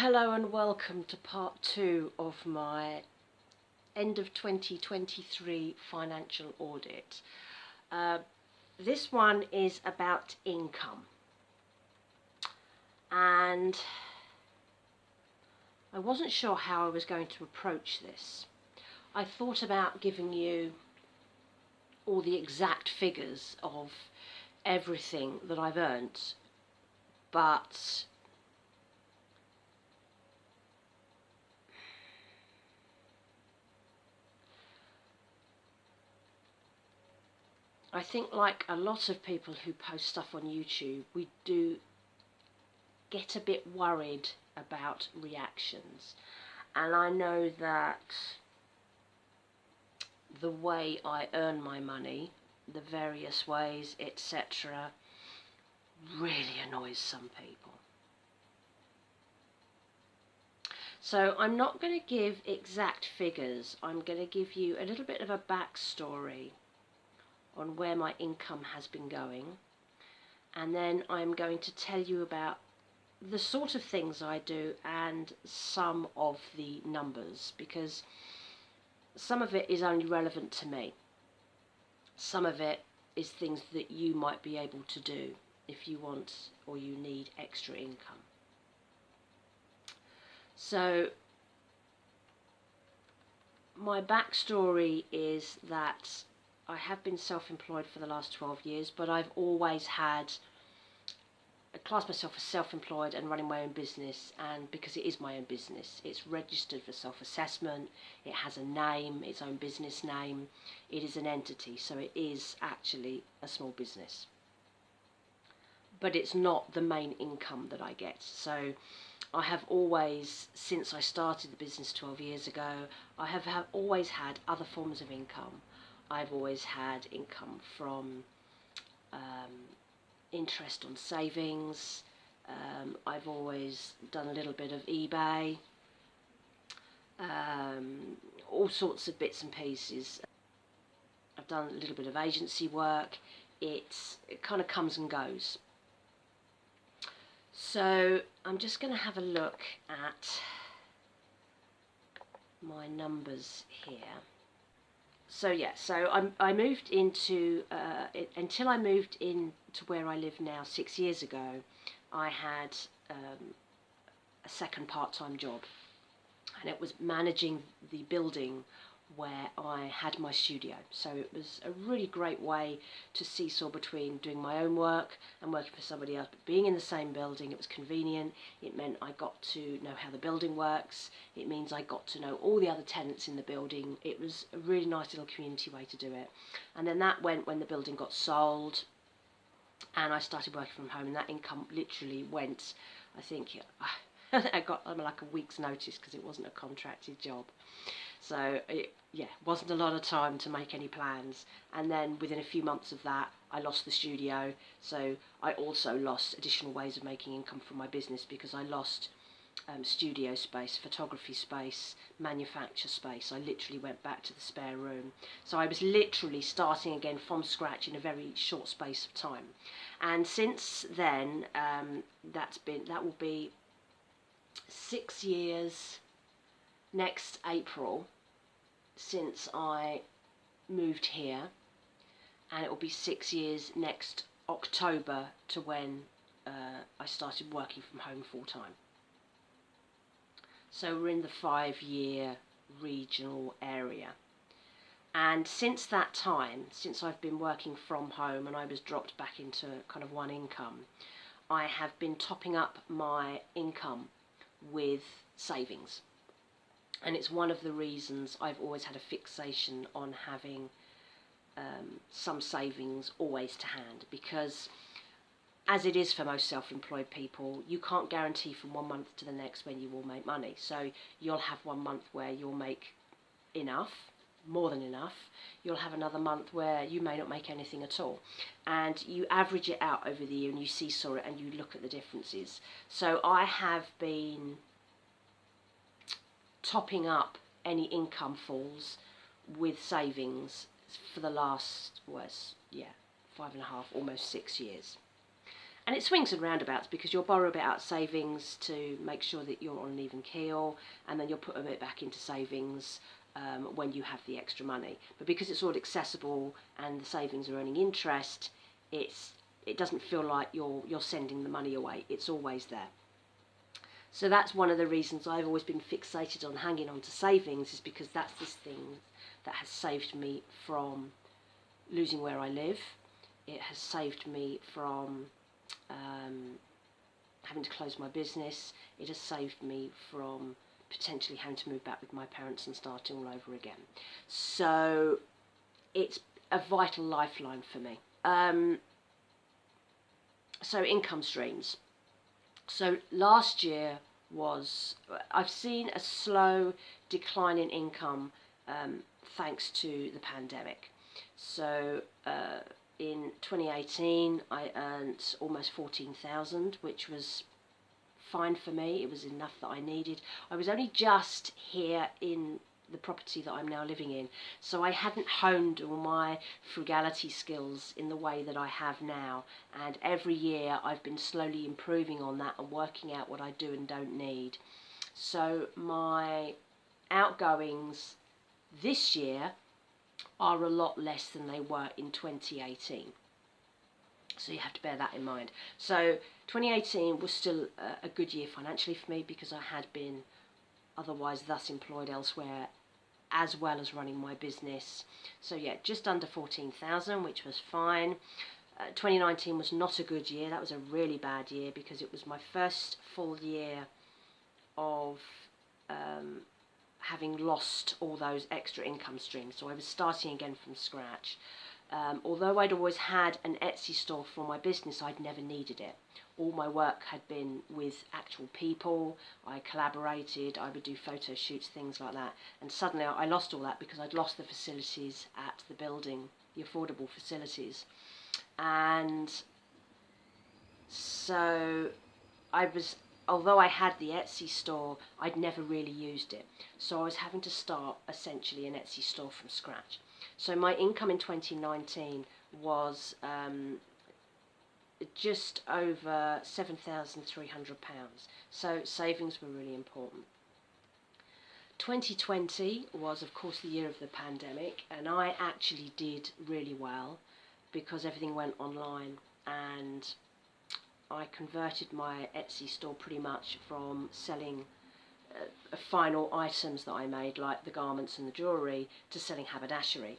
Hello and welcome to part 2 of my end of 2023 financial audit. This one is about income, and I wasn't sure how I was going to approach this. I thought about giving you all the exact figures of everything that I've earned, but I think, like a lot of people who post stuff on YouTube, we do get a bit worried about reactions. And I know that the way I earn my money, the various ways, etc., really annoys some people. So I'm not going to give exact figures. I'm going to give you a little bit of a backstory on where my income has been going, and then I'm going to tell you about the sort of things I do and some of the numbers, because some of it is only relevant to me. Some of it is things that you might be able to do if you want or you need extra income. So my backstory is that I have been self-employed for the last 12 years, but I class myself as self-employed and running my own business, and because it is my own business, it's registered for self-assessment, it has a name, its own business name, it is an entity, so it is actually a small business. But it's not the main income that I get. So I have always, since I started the business 12 years ago, I have always had other forms of income. I've always had income from interest on savings. I've always done a little bit of eBay, all sorts of bits and pieces. I've done a little bit of agency work. It kind of comes and goes. So I'm just going to have a look at my numbers here. So yeah, I moved into, until I moved into where I live now 6 years ago, I had a second part-time job, and it was managing the building where I had my studio. So it was a really great way to seesaw between doing my own work and working for somebody else. But being in the same building, it was convenient. It meant I got to know how the building works. It means I got to know all the other tenants in the building. It was a really nice little community way to do it. And then that went when the building got sold and I started working from home, and that income literally went, I think, I got like a week's notice because it wasn't a contracted job. So it wasn't a lot of time to make any plans, and then within a few months of that I lost the studio. So I also lost additional ways of making income from my business, because I lost studio space, photography space, manufacture space. I literally went back to the spare room. So I was literally starting again from scratch in a very short space of time. And since then, that will be 6 years next April since I moved here, and it will be 6 years next October to when I started working from home full time. So we're in the 5-year regional area, and since that time, since I've been working from home and I was dropped back into kind of one income, I have been topping up my income with savings. And it's one of the reasons I've always had a fixation on having some savings always to hand, because as it is for most self-employed people, you can't guarantee from one month to the next when you will make money. So you'll have one month where you'll make enough, more than enough. You'll have another month where you may not make anything at all. And you average it out over the year and you seesaw it and you look at the differences. So I have been topping up any income falls with savings for the last 5.5, almost 6 years. And it swings and roundabouts, because you'll borrow a bit out of savings to make sure that you're on an even keel, and then you'll put a bit back into savings when you have the extra money. But because it's all accessible and the savings are earning interest, it doesn't feel like you're sending the money away. It's always there. So that's one of the reasons I've always been fixated on hanging on to savings, is because that's this thing that has saved me from losing where I live. It has saved me from having to close my business. It has saved me from potentially having to move back with my parents and starting all over again. So it's a vital lifeline for me. So income streams. So last year I've seen a slow decline in income thanks to the pandemic. So in 2018 I earned almost 14,000, which was fine for me. It was enough that I needed. I was only just here in the property that I'm now living in, so I hadn't honed all my frugality skills in the way that I have now, and every year I've been slowly improving on that and working out what I do and don't need. So my outgoings this year are a lot less than they were in 2018. So you have to bear that in mind. So 2018 was still a good year financially for me, because I had been otherwise thus employed elsewhere, as well as running my business. So yeah, just under 14,000, which was fine. 2019 was not a good year. That was a really bad year, because it was my first full year of having lost all those extra income streams. So I was starting again from scratch. Although I'd always had an Etsy store for my business, I'd never needed it. All my work had been with actual people. I collaborated, I would do photo shoots, things like that. And suddenly I lost all that, because I'd lost the facilities at the building, the affordable facilities. And so although I had the Etsy store, I'd never really used it. So I was having to start essentially an Etsy store from scratch. So my income in 2019 was just over £7,300. So savings were really important. 2020 was, of course, the year of the pandemic, and I actually did really well, because everything went online, and I converted my Etsy store pretty much from selling final items that I made, like the garments and the jewellery, to selling haberdashery.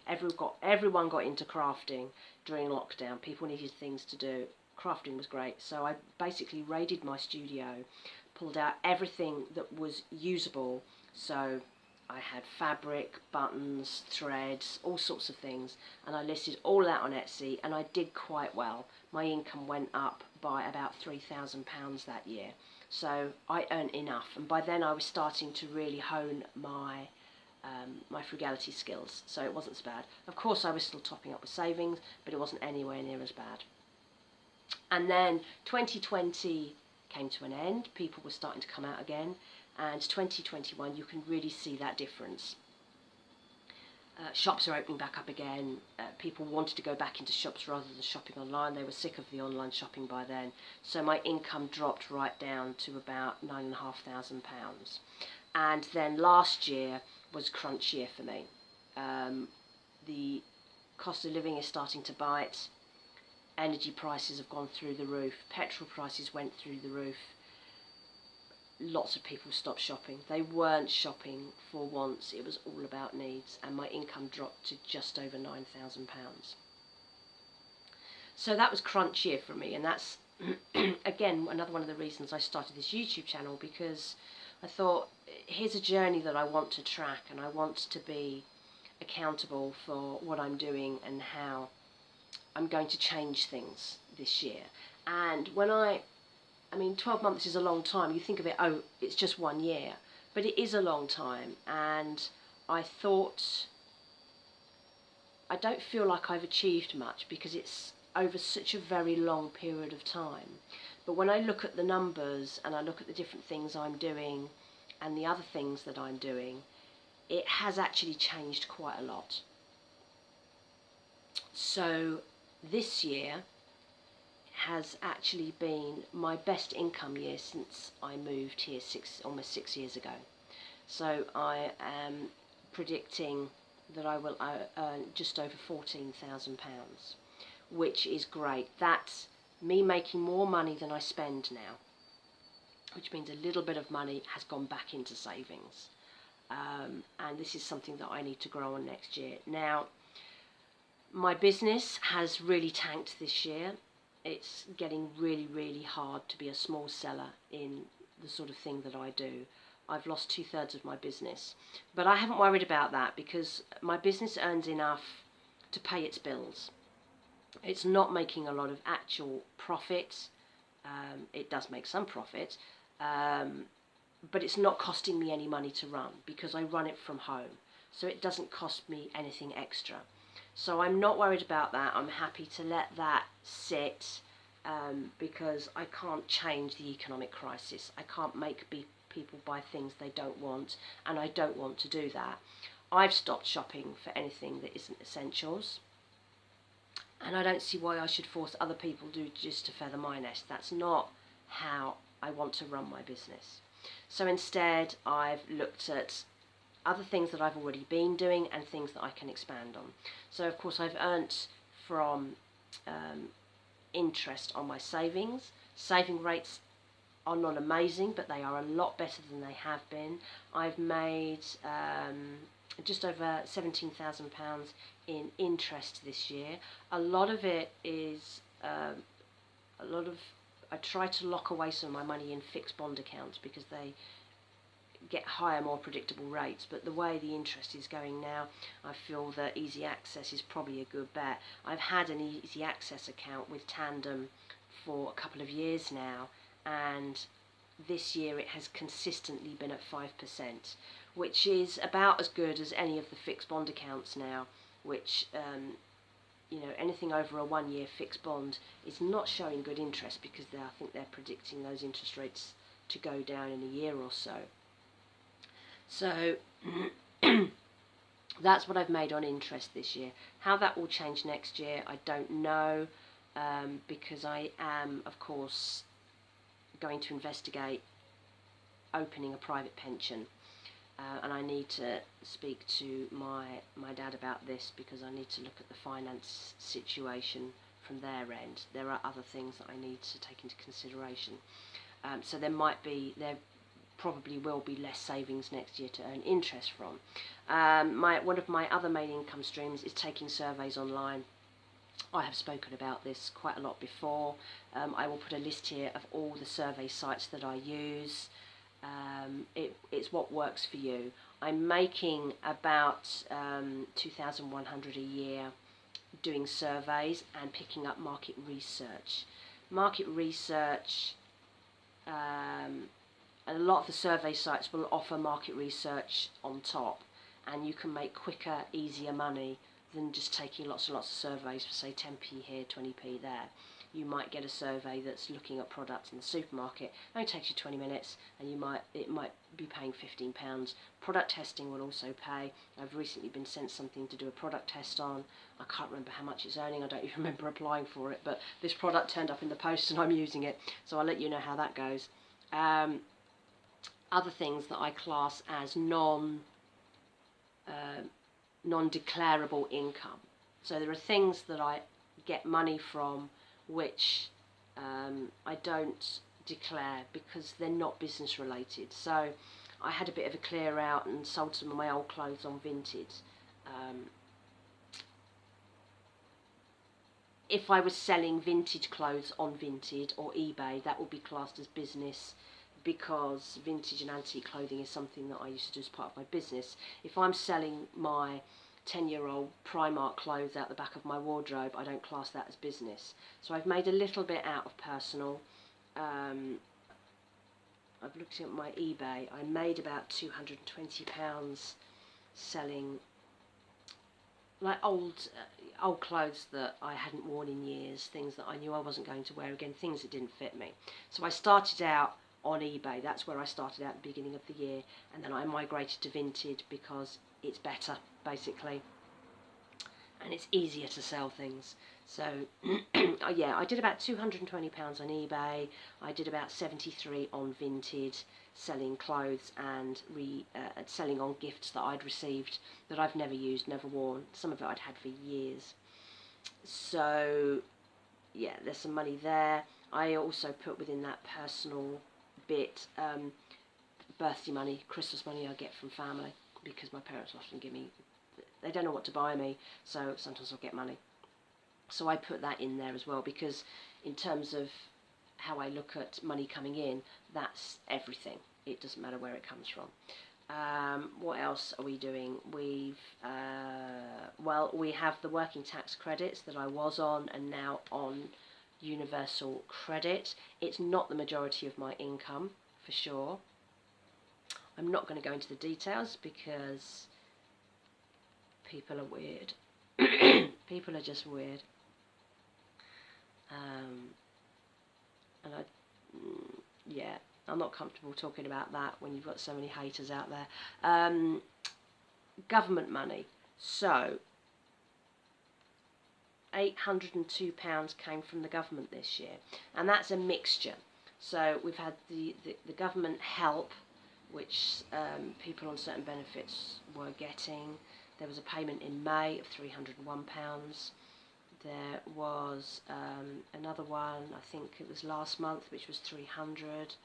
Everyone got into crafting during lockdown. People needed things to do. Crafting was great. So I basically raided my studio, pulled out everything that was usable. So I had fabric, buttons, threads, all sorts of things, and I listed all that on Etsy, and I did quite well. My income went up by about £3,000 that year. So I earned enough, and by then I was starting to really hone my my frugality skills, so it wasn't so bad. Of course I was still topping up with savings, but it wasn't anywhere near as bad. And then 2020 came to an end. People were starting to come out again, and 2021 you can really see that difference. Shops are opening back up again. People wanted to go back into shops rather than shopping online. They were sick of the online shopping by then. So my income dropped right down to about £9,500. And then last year was crunch year for me. The cost of living is starting to bite. Energy prices have gone through the roof. Petrol prices went through the roof. Lots of people stopped shopping. They weren't shopping for wants, it was all about needs, and my income dropped to just over £9,000. So that was crunch year for me, and that's again another one of the reasons I started this YouTube channel, because I thought, here's a journey that I want to track, and I want to be accountable for what I'm doing and how I'm going to change things this year. And when I mean, 12 months is a long time. You think of it, oh, it's just 1 year. But it is a long time. And I thought, I don't feel like I've achieved much, because it's over such a very long period of time. But when I look at the numbers and I look at the different things I'm doing and the other things that I'm doing, it has actually changed quite a lot. So this year, has actually been my best income year since I moved here almost 6 years ago. So I am predicting that I will earn just over £14,000, which is great. That's me making more money than I spend now, which means a little bit of money has gone back into savings. And this is something that I need to grow on next year. Now, my business has really tanked this year. It's getting really, really hard to be a small seller in the sort of thing that I do. I've lost 2/3 of my business. But I haven't worried about that because my business earns enough to pay its bills. It's not making a lot of actual profit. It does make some profit, but it's not costing me any money to run because I run it from home. So it doesn't cost me anything extra. So I'm not worried about that. I'm happy to let that sit because I can't change the economic crisis. I can't make people buy things they don't want, and I don't want to do that. I've stopped shopping for anything that isn't essentials, and I don't see why I should force other people to do just to feather my nest. That's not how I want to run my business. So instead, I've looked at other things that I've already been doing and things that I can expand on. So of course I've earnt from interest on my savings. Saving rates are not amazing, but they are a lot better than they have been. I've made just over £17,000 in interest this year. A lot of it is I try to lock away some of my money in fixed bond accounts because they get higher, more predictable rates, but the way the interest is going now, I feel that easy access is probably a good bet. I've had an easy access account with Tandem for a couple of years now, and this year it has consistently been at 5%, which is about as good as any of the fixed bond accounts now, which anything over a 1-year fixed bond is not showing good interest because I think they're predicting those interest rates to go down in a year or so. So that's what I've made on interest this year. How that will change next year, I don't know, because I am, of course, going to investigate opening a private pension. And I need to speak to my dad about this because I need to look at the finance situation from their end. There are other things that I need to take into consideration. So there probably will be less savings next year to earn interest from. One of my other main income streams is taking surveys online. I have spoken about this quite a lot before. I will put a list here of all the survey sites that I use. It's what works for you. I'm making about 2,100 a year doing surveys and picking up market research. Market research, a lot of the survey sites will offer market research on top, and you can make quicker, easier money than just taking lots and lots of surveys for say 10p here, 20p there. You might get a survey that's looking at products in the supermarket. It only takes you 20 minutes, and it might be paying £15. Product testing will also pay. I've recently been sent something to do a product test on. I can't remember how much it's earning. I don't even remember applying for it, but this product turned up in the post and I'm using it, so I'll let you know how that goes. Other things that I class as non-declarable income. So there are things that I get money from which I don't declare because they're not business related. So I had a bit of a clear out and sold some of my old clothes on Vinted. If I was selling vintage clothes on Vinted or eBay, that would be classed as business, because vintage and antique clothing is something that I used to do as part of my business. If I'm selling my 10-year-old Primark clothes out the back of my wardrobe, I don't class that as business. So I've made a little bit out of personal. I've looked at my eBay. I made about £220 selling like old clothes that I hadn't worn in years, things that I knew I wasn't going to wear again, things that didn't fit me. So I started out on eBay. That's where I started out at the beginning of the year, and then I migrated to Vinted because it's better, basically. and it's easier to sell things. So yeah, I did about £220 on eBay. I did about 73 on Vinted, selling clothes and selling on gifts that I'd received that I've never used, never worn. Some of it I'd had for years. So yeah, there's some money there. I also put within that personal bit birthday money, Christmas money I get from family, because my parents often give me, they don't know what to buy me, so sometimes I'll get money. So I put that in there as well, because in terms of how I look at money coming in, that's everything. It doesn't matter where it comes from. What else are we doing? Well, we have the working tax credits that I was on and now on universal credit. It's not the majority of my income, for sure. I'm not going to go into the details because people are weird. People are just weird. Yeah, I'm not comfortable talking about that when you've got so many haters out there. Government money. So, £802 came from the government this year, and that's a mixture. So we've had the government help, which people on certain benefits were getting. There was a payment in May of £301. There was another one, I think it was last month, which was £300.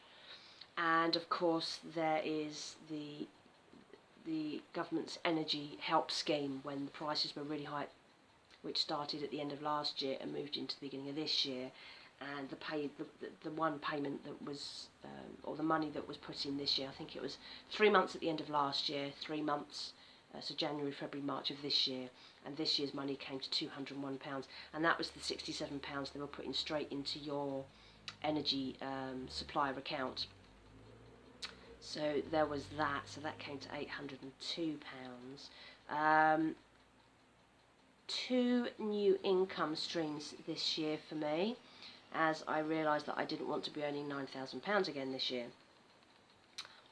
And of course there is the government's energy help scheme when the prices were really high, which started at the end of last year and moved into the beginning of this year. And the one payment that was, or the money that was put in this year, I think it was 3 months at the end of last year, 3 months, so January, February, March of this year, and this year's money came to £201, and that was the £67 they were putting straight into your energy supplier account. So there was that, so that came to £802. 2 new income streams this year for me, as I realised that I didn't want to be earning £9,000 again this year.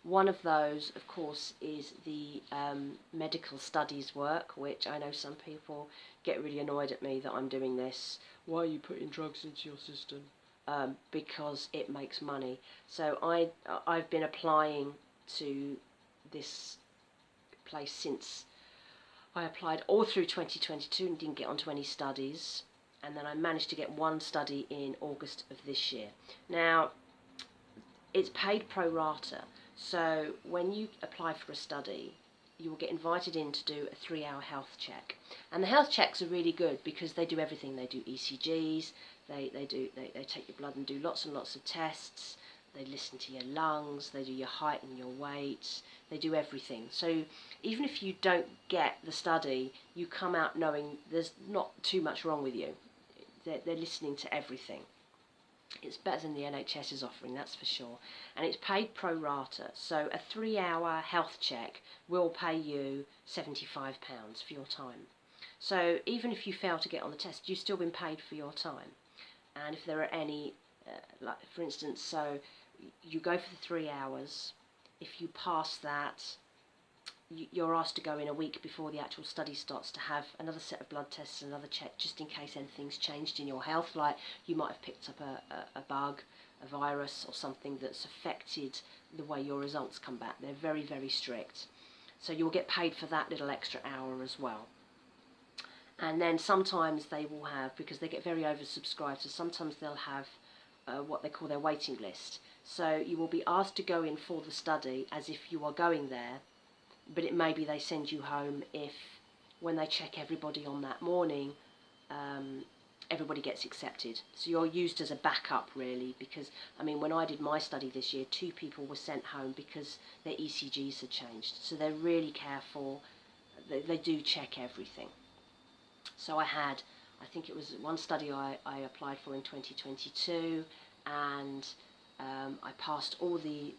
One of those, of course, is the medical studies work, which I know some people get really annoyed at me that I'm doing this. Why are you putting drugs into your system? Because it makes money. So I've been applying to this place since I applied all through 2022 and didn't get onto any studies, and then I managed to get one study in August of this year. Now, it's paid pro rata, so when you apply for a study, you will get invited in to do a 3-hour health check. And the health checks are really good because they do everything. They do ECGs, they take your blood and do lots and lots of tests, they listen to your lungs, they do your height and your weight, they do everything. So even if you don't get the study, you come out knowing there's not too much wrong with you. They're listening to everything. It's better than the NHS is offering, that's for sure. And it's paid pro rata. So a 3-hour health check will pay you £75 for your time. So even if you fail to get on the test, you've still been paid for your time. And if there are any, like for instance, so you go for the 3 hours. If you pass that, you're asked to go in a week before the actual study starts to have another set of blood tests, another check, just in case anything's changed in your health, like you might have picked up a bug, a virus or something that's affected the way your results come back. They're very, very strict. So you'll get paid for that little extra hour as well. And then sometimes they will have, because they get very oversubscribed, so sometimes they'll have what they call their waiting list. So you will be asked to go in for the study as if you are going there, but it may be they send you home if, when they check everybody on that morning, everybody gets accepted. So you're used as a backup, really, because, I mean, when I did my study this year, 2 people were sent home because their ECGs had changed. So they're really careful. They do check everything. So I think it was one study I applied for in 2022, and I passed all the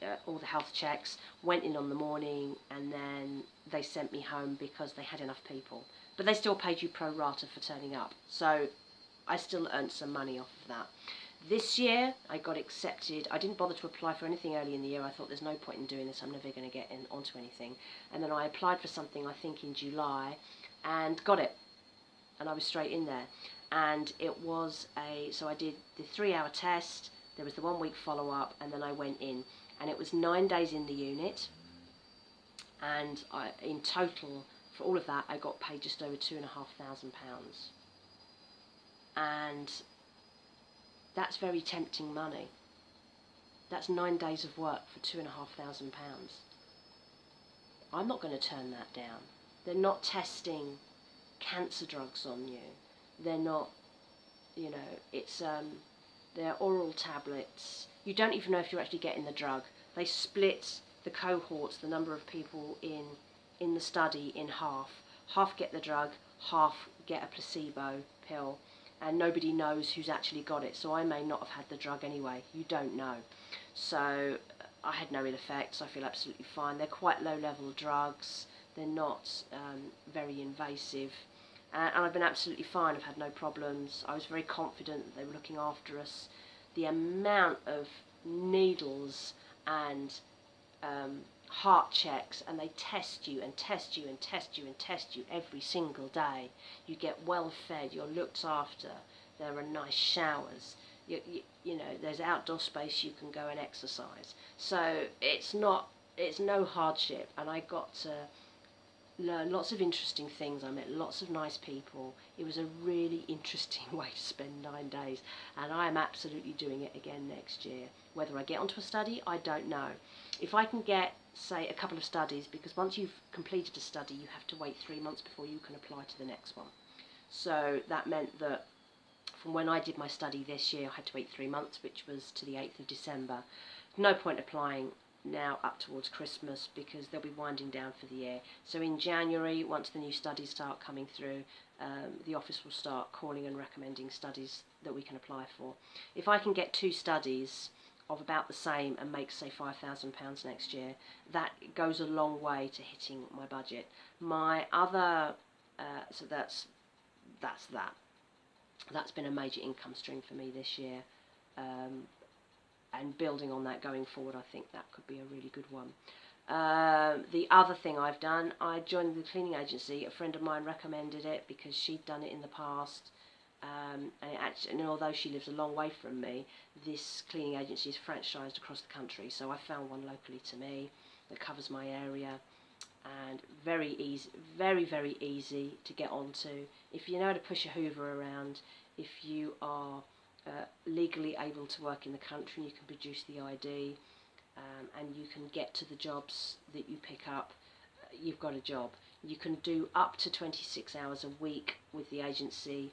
health checks, went in on the morning, and then they sent me home because they had enough people. But they still paid you pro rata for turning up. So I still earned some money off of that. This year I got accepted. I didn't bother to apply for anything early in the year. I thought there's no point in doing this. I'm never going to get onto anything. And then I applied for something, I think in July, and got it. and I was straight in there. And it was so I did the 3-hour test, there was the 1 week follow-up, and then I went in. And it was 9 days in the unit, and in total, for all of that, I got paid just over £2,500. And that's very tempting money. That's 9 days of work for £2,500. I'm not going to turn that down. They're not testing cancer drugs on you. They're not, it's they're oral tablets. You don't even know if you're actually getting the drug. They split the cohorts, the number of people in the study, in half. Half get the drug, half get a placebo pill, and nobody knows who's actually got it. So I may not have had the drug anyway. You don't know. So I had no ill effects. I feel absolutely fine. They're quite low-level drugs. They're not very invasive. And I've been absolutely fine. I've had no problems. I was very confident that they were looking after us. The amount of needles and heart checks, and they test you and test you and test you and test you every single day. You get well fed, you're looked after, there are nice showers, there's outdoor space you can go and exercise. So it's no hardship, and I got to learn lots of interesting things. I met lots of nice people. It was a really interesting way to spend 9 days, and I am absolutely doing it again next year. Whether I get onto a study, I don't know. If I can get, say, a couple of studies, because once you've completed a study, you have to wait 3 months before you can apply to the next one. So that meant that from when I did my study this year, I had to wait 3 months, which was to the 8th of December. No point applying now up towards Christmas, because they'll be winding down for the year. So in January, once the new studies start coming through, the office will start calling and recommending studies that we can apply for. If I can get 2 studies of about the same and make, say, £5,000 next year, that goes a long way to hitting my budget. My other, so that's that. That's been a major income stream for me this year. And building on that going forward, I think that could be a really good one. The other thing I've done, I joined the cleaning agency. A friend of mine recommended it because she'd done it in the past. And although she lives a long way from me, this cleaning agency is franchised across the country. So I found one locally to me that covers my area, and very easy, very, very easy to get onto. If you know how to push a hoover around, if you are legally able to work in the country, you can produce the ID, and you can get to the jobs that you pick up, you've got a job. You can do up to 26 hours a week with the agency,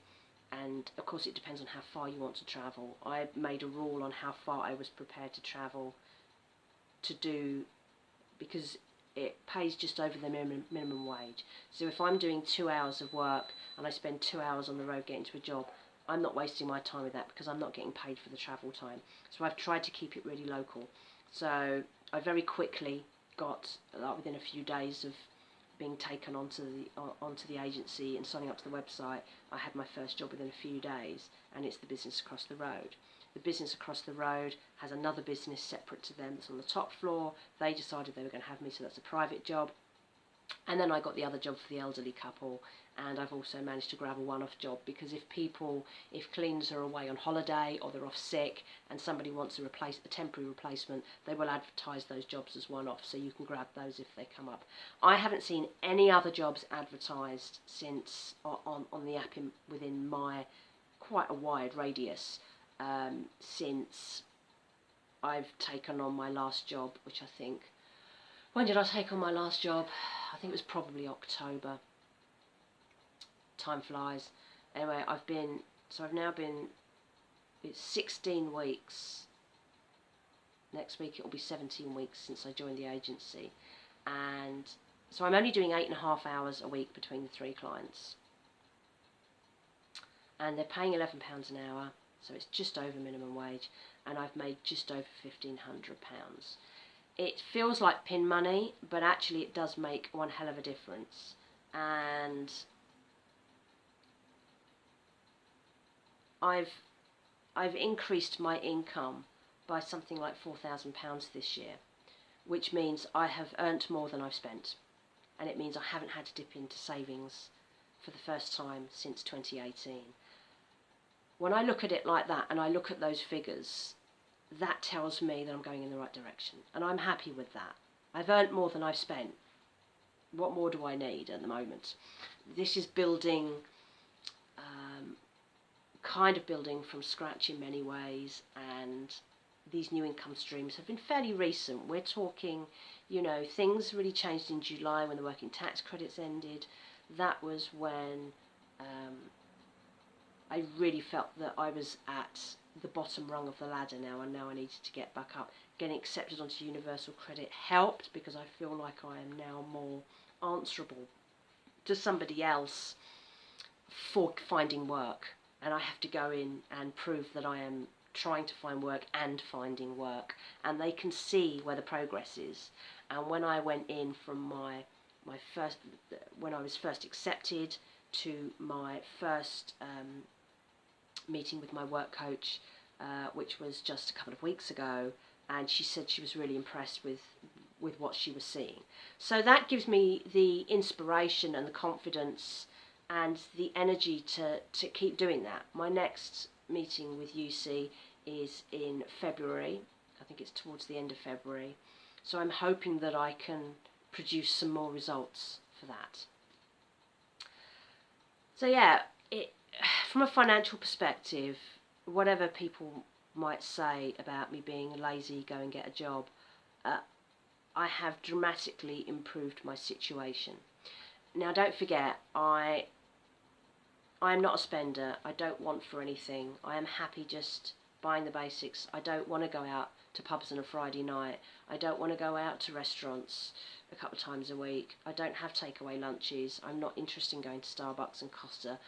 and of course it depends on how far you want to travel. I made a rule on how far I was prepared to travel to do, because it pays just over the minimum wage. So if I'm doing 2 hours of work and I spend 2 hours on the road getting to a job, I'm not wasting my time with that, because I'm not getting paid for the travel time. So I've tried to keep it really local. So I very quickly got, within a few days of being taken onto the agency and signing up to the website, I had my first job within a few days, and it's the business across the road. The business across the road has another business separate to them that's on the top floor. They decided they were going to have me, so that's a private job. And then I got the other job for the elderly couple, and I've also managed to grab a one-off job, because if cleaners are away on holiday or they're off sick and somebody wants a temporary replacement, they will advertise those jobs as one-off, so you can grab those if they come up. I haven't seen any other jobs advertised since on the app within my quite a wide radius since I've taken on my last job, which I think, when did I take on my last job? I think it was probably October. Time flies. Anyway, I've now been, it's 16 weeks. Next week it will be 17 weeks since I joined the agency. And so I'm only doing 8.5 hours a week between the 3 clients. And they're paying £11 an hour, so it's just over minimum wage, and I've made just over £1,500. It feels like pin money, but actually it does make one hell of a difference. And I've increased my income by something like £4,000 this year, which means I have earned more than I've spent, and it means I haven't had to dip into savings for the first time since 2018. When I look at it like that and I look at those figures, that tells me that I'm going in the right direction, and I'm happy with that. I've earned more than I've spent. What more do I need at the moment? This is building, kind of building from scratch in many ways, and these new income streams have been fairly recent. We're talking, things really changed in July when the working tax credits ended. That was when I really felt that I was at the bottom rung of the ladder now, and now I needed to get back up. Getting accepted onto universal credit helped, because I feel like I am now more answerable to somebody else for finding work, and I have to go in and prove that I am trying to find work and finding work, and they can see where the progress is. And when I went in from when I was first accepted to my first meeting with my work coach, which was just a couple of weeks ago, and she said she was really impressed with what she was seeing. So that gives me the inspiration and the confidence and the energy to keep doing that. My next meeting with UC is in February. I think it's towards the end of February. So I'm hoping that I can produce some more results for that. So yeah, from a financial perspective, whatever people might say about me being lazy, go and get a job, I have dramatically improved my situation. Now, don't forget, I'm not a spender. I don't want for anything. I am happy just buying the basics. I don't want to go out to pubs on a Friday night. I don't want to go out to restaurants a couple of times a week. I don't have takeaway lunches. I'm not interested in going to Starbucks and Costa.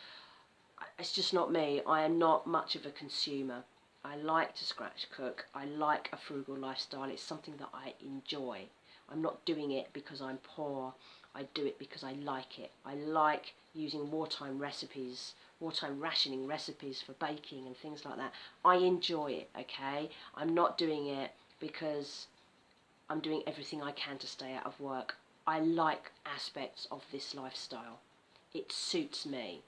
It's just not me. I am not much of a consumer. I like to scratch cook. I like a frugal lifestyle. It's something that I enjoy. I'm not doing it because I'm poor. I do it because I like it. I like using wartime rationing recipes for baking and things like that. I enjoy it, okay? I'm not doing it because I'm doing everything I can to stay out of work. I like aspects of this lifestyle. It suits me.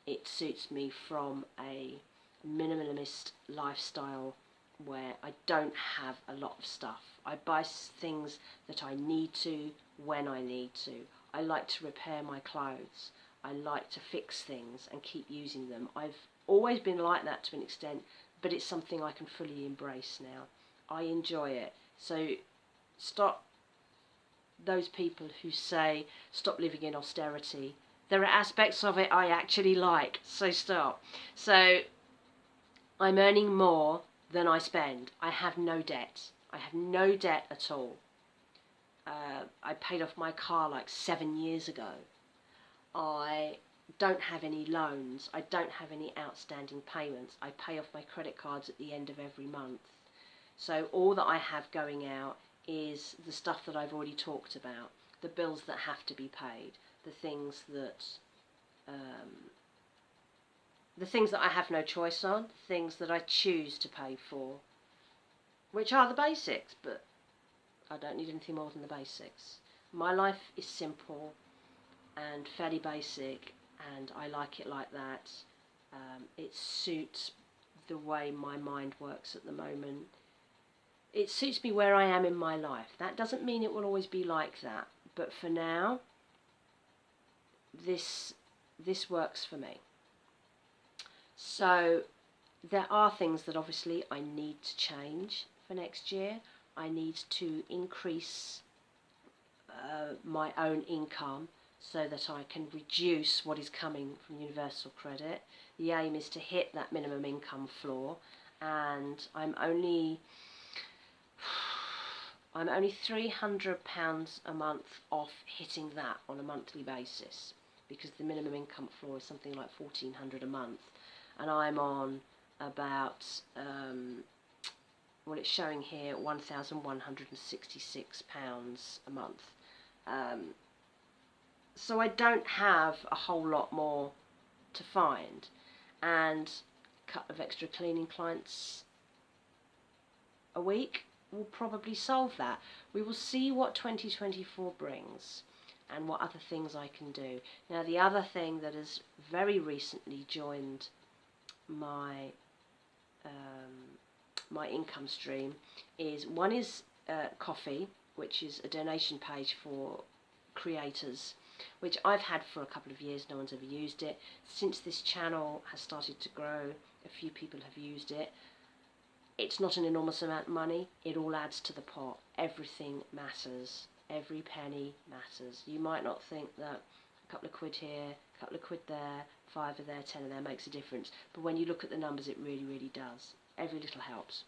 It suits me from a minimalist lifestyle where I don't have a lot of stuff. I buy things that I need to when I need to. I like to repair my clothes. I like to fix things and keep using them. I've always been like that to an extent, but it's something I can fully embrace now. I enjoy it. So stop those people who say stop living in austerity. There are aspects of it I actually like, so stop. So I'm earning more than I spend. I have no debt. I have no debt at all. I paid off my car like 7 years ago. I don't have any loans. I don't have any outstanding payments. I pay off my credit cards at the end of every month. So all that I have going out is the stuff that I've already talked about, the bills that have to be paid, the things that I have no choice on, things that I choose to pay for, which are the basics, but I don't need anything more than the basics. My life is simple and fairly basic, and I like it like that. It suits the way my mind works at the moment. It suits me where I am in my life. That doesn't mean it will always be like that, but for now, this works for me. So there are things that obviously I need to change for next year. I need to increase my own income so that I can reduce what is coming from universal credit. The aim is to hit that minimum income floor, and I'm only £300 a month off hitting that on a monthly basis, because the minimum income floor is something like £1,400 a month, and I'm on about it's showing here £1,166 a month. So I don't have a whole lot more to find, and a couple of extra cleaning clients a week will probably solve that. We will see what 2024 brings. and what other things I can do. Now, the other thing that has very recently joined my my income stream is Coffee, which is a donation page for creators, which I've had for a couple of years. No one's ever used it. Since this channel has started to grow, a few people have used it. It's not an enormous amount of money. It all adds to the pot. Everything matters. Every penny matters. You might not think that a couple of quid here, a couple of quid there, 5 of there, 10 of there makes a difference. But when you look at the numbers, it really, really does. Every little helps.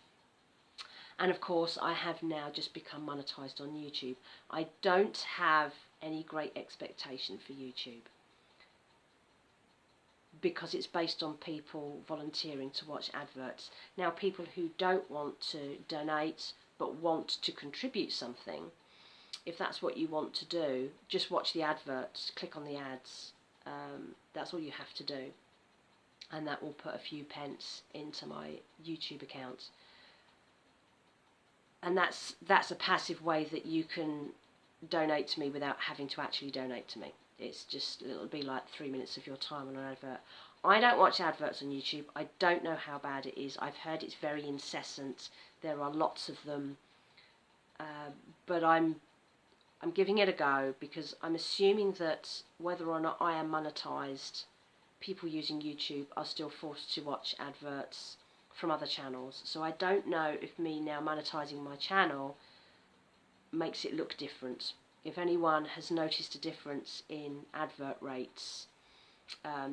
And of course, I have now just become monetized on YouTube. I don't have any great expectation for YouTube, because it's based on people volunteering to watch adverts. Now, people who don't want to donate but want to contribute something, if that's what you want to do, just watch the adverts, click on the ads. That's all you have to do, and that will put a few pence into my YouTube account. And that's a passive way that you can donate to me without having to actually donate to me. It'll be like 3 minutes of your time on an advert. I don't watch adverts on YouTube. I don't know how bad it is. I've heard it's very incessant. There are lots of them, but I'm giving it a go, because I'm assuming that whether or not I am monetized, people using YouTube are still forced to watch adverts from other channels. So I don't know if me now monetizing my channel makes it look different. If anyone has noticed a difference in advert rates,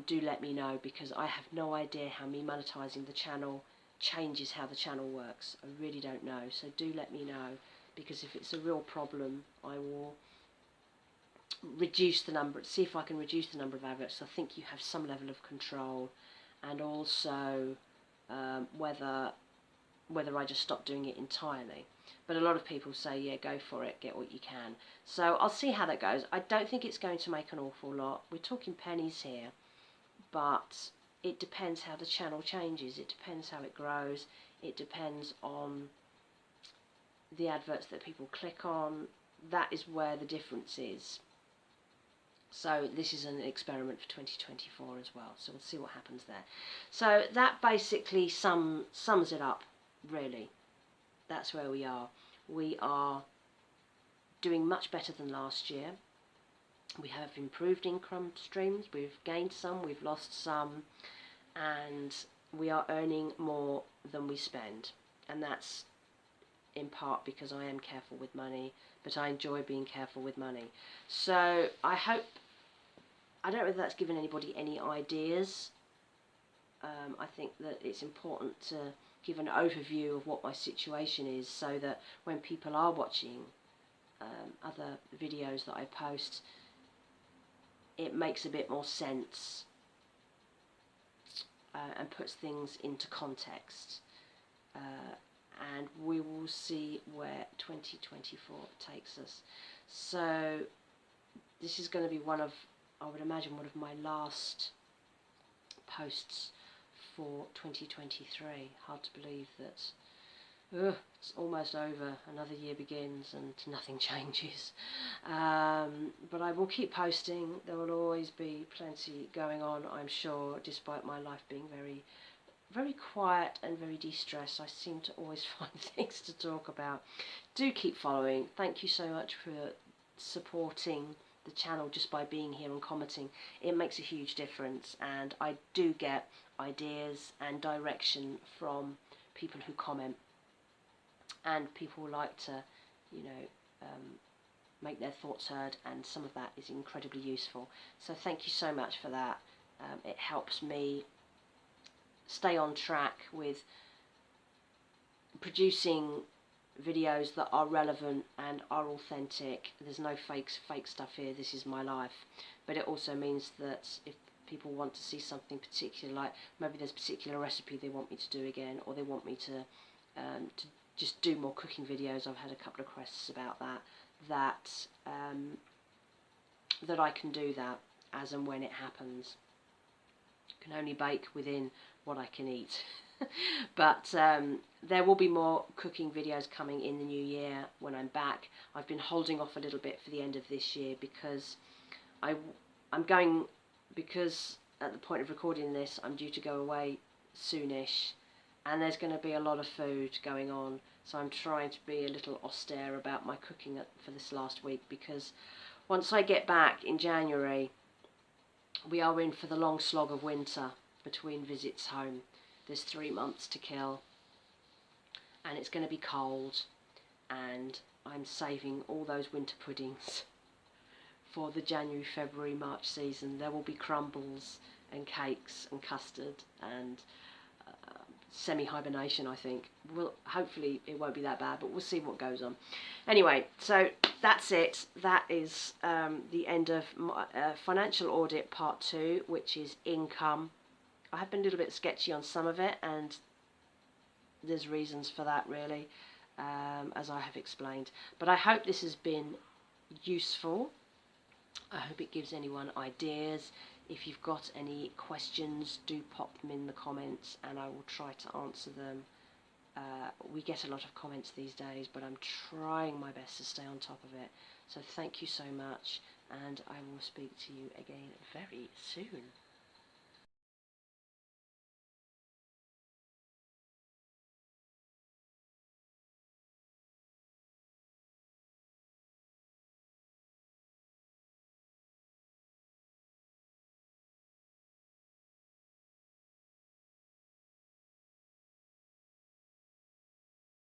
do let me know, because I have no idea how me monetizing the channel changes how the channel works. I really don't know. So do let me know, because if it's a real problem, I will see if I can reduce the number of adverts. I think you have some level of control, and also whether I just stop doing it entirely. But a lot of people say, yeah, go for it, get what you can. So I'll see how that goes. I don't think it's going to make an awful lot. We're talking pennies here, but it depends how the channel changes. It depends how it grows. It depends on the adverts that people click on. That is where the difference is. So this is an experiment for 2024 as well. So we'll see what happens there. So that basically sums it up, really. That's where we are. We are doing much better than last year. We have improved income streams. We've gained some, we've lost some, and we are earning more than we spend. And that's in part because I am careful with money, but I enjoy being careful with money. So I don't know whether that's given anybody any ideas. I think that it's important to give an overview of what my situation is, so that when people are watching other videos that I post, it makes a bit more sense and puts things into context. And we will see where 2024 takes us. So this is going to be I would imagine, one of my last posts for 2023. Hard to believe that it's almost over, another year begins and nothing changes. But I will keep posting. There will always be plenty going on, I'm sure, despite my life being very, very quiet and very de-stressed. I seem to always find things to talk about. Do keep following. Thank you so much for supporting the channel just by being here and commenting. It makes a huge difference, and I do get ideas and direction from people who comment, and people like to, make their thoughts heard, and some of that is incredibly useful. So thank you so much for that. It helps me stay on track with producing videos that are relevant and are authentic. There's no fake stuff here. This is my life. But it also means that if people want to see something particular, like maybe there's a particular recipe they want me to do again, or they want me to just do more cooking videos, I've had a couple of requests about that I can do that as and when it happens. I can only bake within what I can eat. But there will be more cooking videos coming in the new year when I'm back. I've been holding off a little bit for the end of this year because because at the point of recording this, I'm due to go away soonish, and there's going to be a lot of food going on, so I'm trying to be a little austere about my cooking for this last week, because once I get back in January, we are in for the long slog of winter between visits home. There's 3 months to kill, and it's going to be cold, and I'm saving all those winter puddings for the January, February, March season. There will be crumbles and cakes and custard and semi-hibernation, I think. Hopefully it won't be that bad, but we'll see what goes on. Anyway, so that's it. That is the end of my financial audit part 2, which is income. I have been a little bit sketchy on some of it, and there's reasons for that, really, as I have explained. But I hope this has been useful. I hope it gives anyone ideas. If you've got any questions, do pop them in the comments and I will try to answer them. We get a lot of comments these days, but I'm trying my best to stay on top of it. So thank you so much, and I will speak to you again very soon.